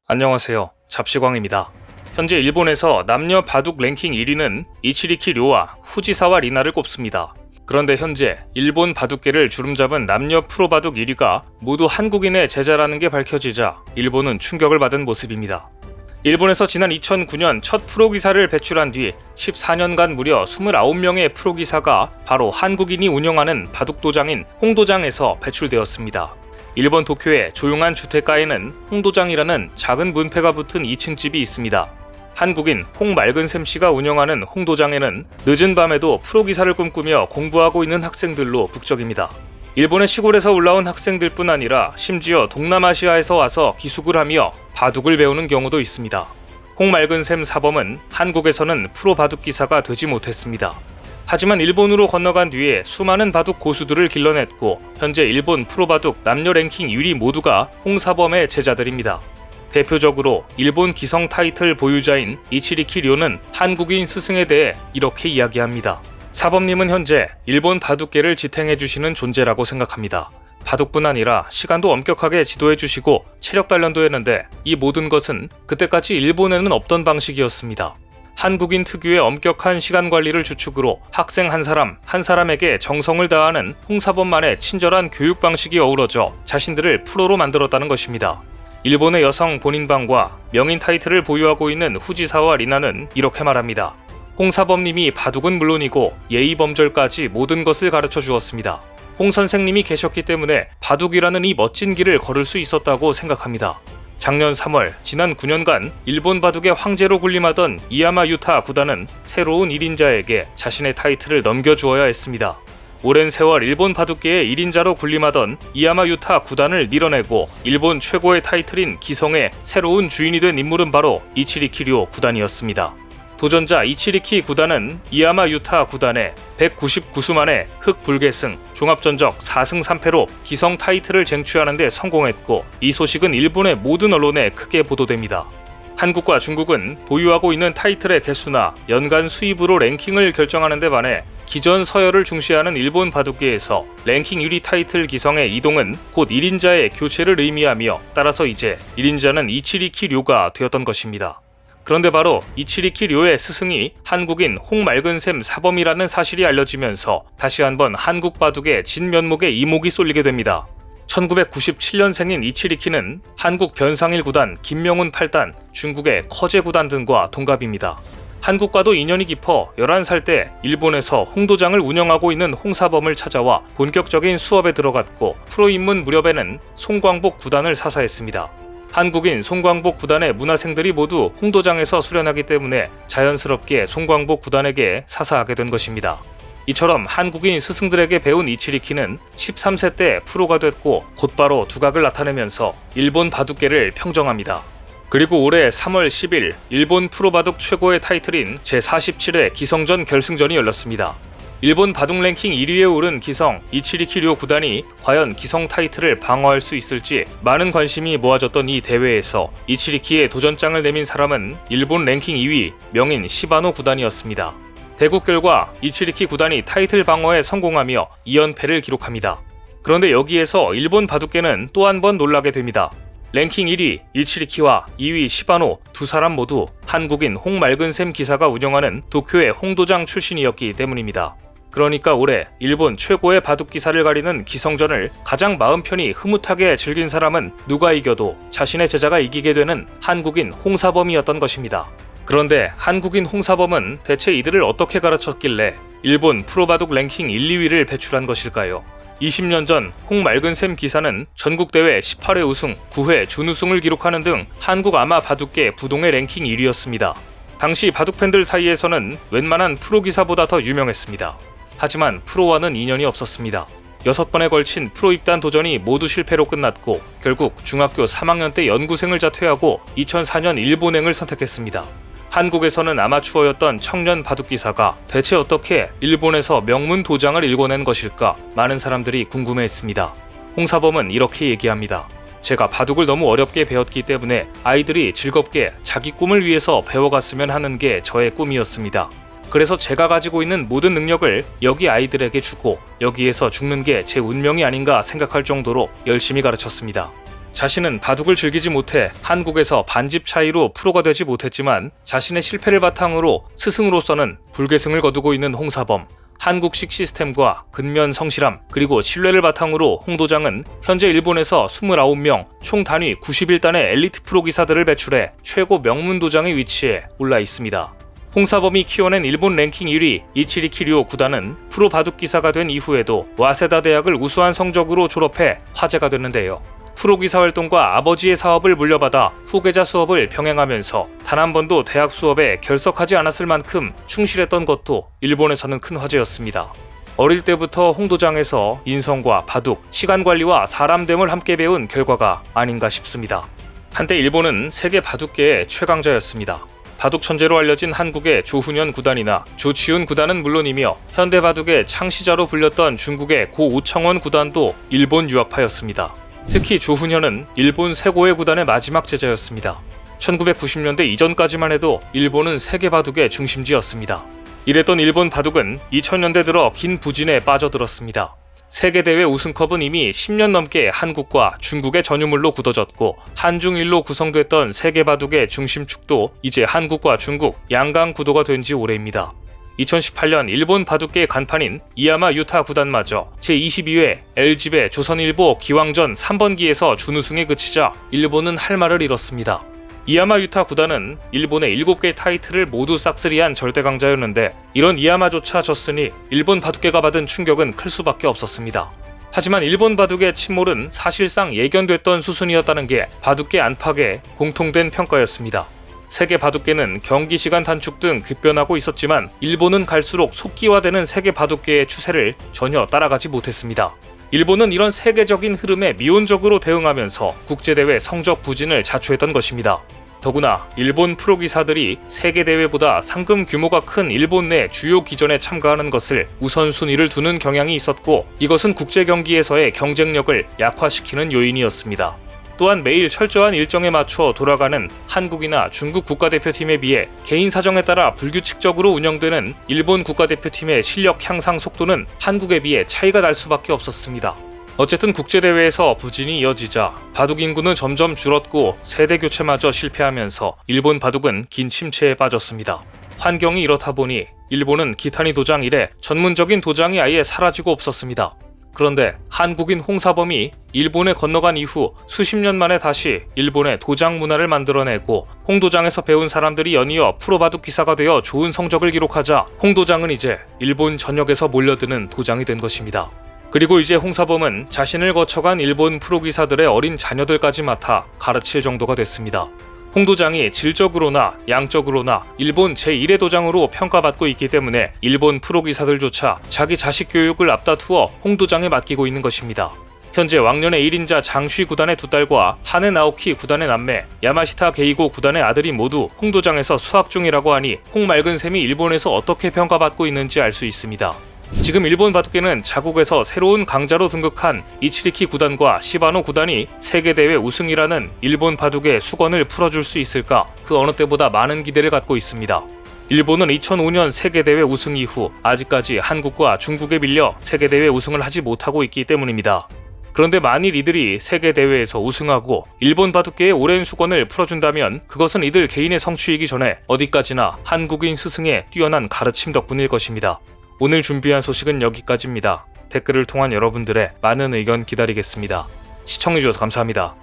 안녕하세요. 잡시광입니다. 현재 일본에서 남녀 바둑 랭킹 1위는 이치리키 료와 후지사와 리나를 꼽습니다. 그런데 현재 일본 바둑계를 주름잡은 남녀 프로 바둑 1위가 모두 한국인의 제자라는 게 밝혀지자 일본은 충격을 받은 모습입니다. 일본에서 지난 2009년 첫 프로기사를 배출한 뒤 14년간 무려 29명의 프로기사가 바로 한국인이 운영하는 바둑도장인 홍도장에서 배출되었습니다. 일본 도쿄의 조용한 주택가에는 홍도장이라는 작은 문패가 붙은 2층 집이 있습니다. 한국인 홍말근샘 씨가 운영하는 홍도장에는 늦은 밤에도 프로기사를 꿈꾸며 공부하고 있는 학생들로 북적입니다. 일본의 시골에서 올라온 학생들뿐 아니라 심지어 동남아시아에서 와서 기숙을 하며 바둑을 배우는 경우도 있습니다. 홍말근샘 사범은 한국에서는 프로 바둑 기사가 되지 못했습니다. 하지만 일본으로 건너간 뒤에 수많은 바둑 고수들을 길러냈고 현재 일본 프로바둑 남녀 랭킹 1위 모두가 홍사범의 제자들입니다. 대표적으로 일본 기성 타이틀 보유자인 이치리키 료는 한국인 스승에 대해 이렇게 이야기합니다. 사범님은 현재 일본 바둑계를 지탱해주시는 존재라고 생각합니다. 바둑뿐 아니라 시간도 엄격하게 지도해주시고 체력 단련도 했는데 이 모든 것은 그때까지 일본에는 없던 방식이었습니다. 한국인 특유의 엄격한 시간 관리를 주축으로 학생 한 사람에게 정성을 다하는 홍사범만의 친절한 교육 방식이 어우러져 자신들을 프로로 만들었다는 것입니다. 일본의 여성 본인방과 명인 타이틀을 보유하고 있는 후지사와 리나는 이렇게 말합니다. 홍사범님이 바둑은 물론이고 예의범절까지 모든 것을 가르쳐 주었습니다. 홍 선생님이 계셨기 때문에 바둑이라는 이 멋진 길을 걸을 수 있었다고 생각합니다. 작년 3월 지난 9년간 일본 바둑의 황제로 군림하던 이야마 유타 구단은 새로운 1인자에게 자신의 타이틀을 넘겨주어야 했습니다. 오랜 세월 일본 바둑계의 1인자로 군림하던 이야마 유타 구단을 밀어내고 일본 최고의 타이틀인 기성의 새로운 주인이 된 인물은 바로 이치리키 료 구단이었습니다. 도전자 이치리키 구단은 이야마 유타 구단에 199수 만에 흑불계승, 종합전적 4승 3패로 기성 타이틀을 쟁취하는 데 성공했고 이 소식은 일본의 모든 언론에 크게 보도됩니다. 한국과 중국은 보유하고 있는 타이틀의 개수나 연간 수입으로 랭킹을 결정하는 데 반해 기전 서열을 중시하는 일본 바둑계에서 랭킹 1위 타이틀 기성의 이동은 곧 1인자의 교체를 의미하며 따라서 이제 1인자는 이치리키 료가 되었던 것입니다. 그런데 바로 이치리키 료의 스승이 한국인 홍말근샘 사범이라는 사실이 알려지면서 다시 한번 한국 바둑의 진면목에 이목이 쏠리게 됩니다. 1997년생인 이치리키는 한국 변상일 구단 김명훈 8단, 중국의 커제 구단 등과 동갑입니다. 한국과도 인연이 깊어 11살 때 일본에서 홍도장을 운영하고 있는 홍사범을 찾아와 본격적인 수업에 들어갔고 프로 입문 무렵에는 송광복 구단을 사사했습니다. 한국인 송광복 구단의 문화생들이 모두 홍도장에서 수련하기 때문에 자연스럽게 송광복 구단에게 사사하게 된 것입니다. 이처럼 한국인 스승들에게 배운 이치리키는 13세 때 프로가 됐고 곧바로 두각을 나타내면서 일본 바둑계를 평정합니다. 그리고 올해 3월 10일 일본 프로바둑 최고의 타이틀인 제47회 기성전 결승전이 열렸습니다. 일본 바둑 랭킹 1위에 오른 기성 이치리키 료 구단이 과연 기성 타이틀을 방어할 수 있을지 많은 관심이 모아졌던 이 대회에서 이치리키의 도전장을 내민 사람은 일본 랭킹 2위 명인 시바노 구단이었습니다. 대국 결과 이치리키 구단이 타이틀 방어에 성공하며 2연패를 기록합니다. 그런데 여기에서 일본 바둑계는 또 한 번 놀라게 됩니다. 랭킹 1위 이치리키와 2위 시바노 두 사람 모두 한국인 홍말근샘 기사가 운영하는 도쿄의 홍도장 출신이었기 때문입니다. 그러니까 올해 일본 최고의 바둑 기사를 가리는 기성전을 가장 마음 편히 흐뭇하게 즐긴 사람은 누가 이겨도 자신의 제자가 이기게 되는 한국인 홍사범이었던 것입니다. 그런데 한국인 홍사범은 대체 이들을 어떻게 가르쳤길래 일본 프로바둑 랭킹 1, 2위를 배출한 것일까요? 20년 전 홍말근샘 기사는 전국대회 18회 우승, 9회 준우승을 기록하는 등 한국 아마 바둑계 부동의 랭킹 1위였습니다. 당시 바둑팬들 사이에서는 웬만한 프로기사보다 더 유명했습니다. 하지만 프로와는 인연이 없었습니다. 6번에 걸친 프로 입단 도전이 모두 실패로 끝났고 결국 중학교 3학년 때 연구생을 자퇴하고 2004년 일본행을 선택했습니다. 한국에서는 아마추어였던 청년 바둑기사가 대체 어떻게 일본에서 명문 도장을 일궈낸 것일까 많은 사람들이 궁금해했습니다. 홍사범은 이렇게 얘기합니다. 제가 바둑을 너무 어렵게 배웠기 때문에 아이들이 즐겁게 자기 꿈을 위해서 배워갔으면 하는 게 저의 꿈이었습니다. 그래서 제가 가지고 있는 모든 능력을 여기 아이들에게 주고 여기에서 죽는 게 제 운명이 아닌가 생각할 정도로 열심히 가르쳤습니다. 자신은 바둑을 즐기지 못해 한국에서 반집 차이로 프로가 되지 못했지만 자신의 실패를 바탕으로 스승으로서는 불계승을 거두고 있는 홍사범. 한국식 시스템과 근면 성실함 그리고 신뢰를 바탕으로 홍도장은 현재 일본에서 29명 총 단위 91단의 엘리트 프로 기사들을 배출해 최고 명문 도장의 위치에 올라 있습니다. 홍사범이 키워낸 일본 랭킹 1위 이치리키리오 구단은 프로 바둑 기사가 된 이후에도 와세다 대학을 우수한 성적으로 졸업해 화제가 됐는데요. 프로 기사 활동과 아버지의 사업을 물려받아 후계자 수업을 병행하면서 단 한 번도 대학 수업에 결석하지 않았을 만큼 충실했던 것도 일본에서는 큰 화제였습니다. 어릴 때부터 홍도장에서 인성과 바둑, 시간관리와 사람됨을 함께 배운 결과가 아닌가 싶습니다. 한때 일본은 세계 바둑계의 최강자였습니다. 바둑 천재로 알려진 한국의 조훈현 구단이나 조치훈 구단은 물론이며 현대 바둑의 창시자로 불렸던 중국의 고 오청원 구단도 일본 유학파였습니다. 특히 조훈현은 일본 세고의 구단의 마지막 제자였습니다. 1990년대 이전까지만 해도 일본은 세계 바둑의 중심지였습니다. 이랬던 일본 바둑은 2000년대 들어 긴 부진에 빠져들었습니다. 세계대회 우승컵은 이미 10년 넘게 한국과 중국의 전유물로 굳어졌고 한중일로 구성됐던 세계 바둑의 중심축도 이제 한국과 중국 양강 구도가 된 지 오래입니다. 2018년 일본 바둑계의 간판인 이야마 유타 구단마저 제22회 LG배 조선일보 기왕전 3번기에서 준우승에 그치자 일본은 할 말을 잃었습니다. 이야마 유타 구단은 일본의 7개 타이틀을 모두 싹쓸이한 절대강자였는데 이런 이야마조차 졌으니 일본 바둑계가 받은 충격은 클 수밖에 없었습니다. 하지만 일본 바둑의 침몰은 사실상 예견됐던 수순이었다는 게 바둑계 안팎의 공통된 평가였습니다. 세계 바둑계는 경기 시간 단축 등 급변하고 있었지만 일본은 갈수록 속기화되는 세계 바둑계의 추세를 전혀 따라가지 못했습니다. 일본은 이런 세계적인 흐름에 미온적으로 대응하면서 국제대회 성적 부진을 자초했던 것입니다. 더구나 일본 프로기사들이 세계대회보다 상금 규모가 큰 일본 내 주요 기전에 참가하는 것을 우선순위를 두는 경향이 있었고 이것은 국제경기에서의 경쟁력을 약화시키는 요인이었습니다. 또한 매일 철저한 일정에 맞춰 돌아가는 한국이나 중국 국가대표팀에 비해 개인 사정에 따라 불규칙적으로 운영되는 일본 국가대표팀의 실력 향상 속도는 한국에 비해 차이가 날 수밖에 없었습니다. 어쨌든 국제대회에서 부진이 이어지자 바둑 인구는 점점 줄었고 세대 교체마저 실패하면서 일본 바둑은 긴 침체에 빠졌습니다. 환경이 이렇다 보니 일본은 기타니 도장 이래 전문적인 도장이 아예 사라지고 없었습니다. 그런데 한국인 홍사범이 일본에 건너간 이후 수십 년 만에 다시 일본의 도장 문화를 만들어내고 홍도장에서 배운 사람들이 연이어 프로바둑 기사가 되어 좋은 성적을 기록하자 홍도장은 이제 일본 전역에서 몰려드는 도장이 된 것입니다. 그리고 이제 홍사범은 자신을 거쳐간 일본 프로기사들의 어린 자녀들까지 맡아 가르칠 정도가 됐습니다. 홍도장이 질적으로나 양적으로나 일본 제1의 도장으로 평가받고 있기 때문에 일본 프로기사들조차 자기 자식 교육을 앞다투어 홍도장에 맡기고 있는 것입니다. 현재 왕년의 1인자 장쉬 구단의 두 딸과 하네 나오키 구단의 남매, 야마시타 게이고 구단의 아들이 모두 홍도장에서 수학 중이라고 하니 홍맑은 셈이 일본에서 어떻게 평가받고 있는지 알 수 있습니다. 지금 일본 바둑계는 자국에서 새로운 강자로 등극한 이치리키 구단과 시바노 구단이 세계대회 우승이라는 일본 바둑의 수건을 풀어줄 수 있을까 그 어느 때보다 많은 기대를 갖고 있습니다. 일본은 2005년 세계대회 우승 이후 아직까지 한국과 중국에 밀려 세계대회 우승을 하지 못하고 있기 때문입니다. 그런데 만일 이들이 세계대회에서 우승하고 일본 바둑계의 오랜 수건을 풀어준다면 그것은 이들 개인의 성취이기 전에 어디까지나 한국인 스승의 뛰어난 가르침 덕분일 것입니다. 오늘 준비한 소식은 여기까지입니다. 댓글을 통한 여러분들의 많은 의견 기다리겠습니다. 시청해주셔서 감사합니다.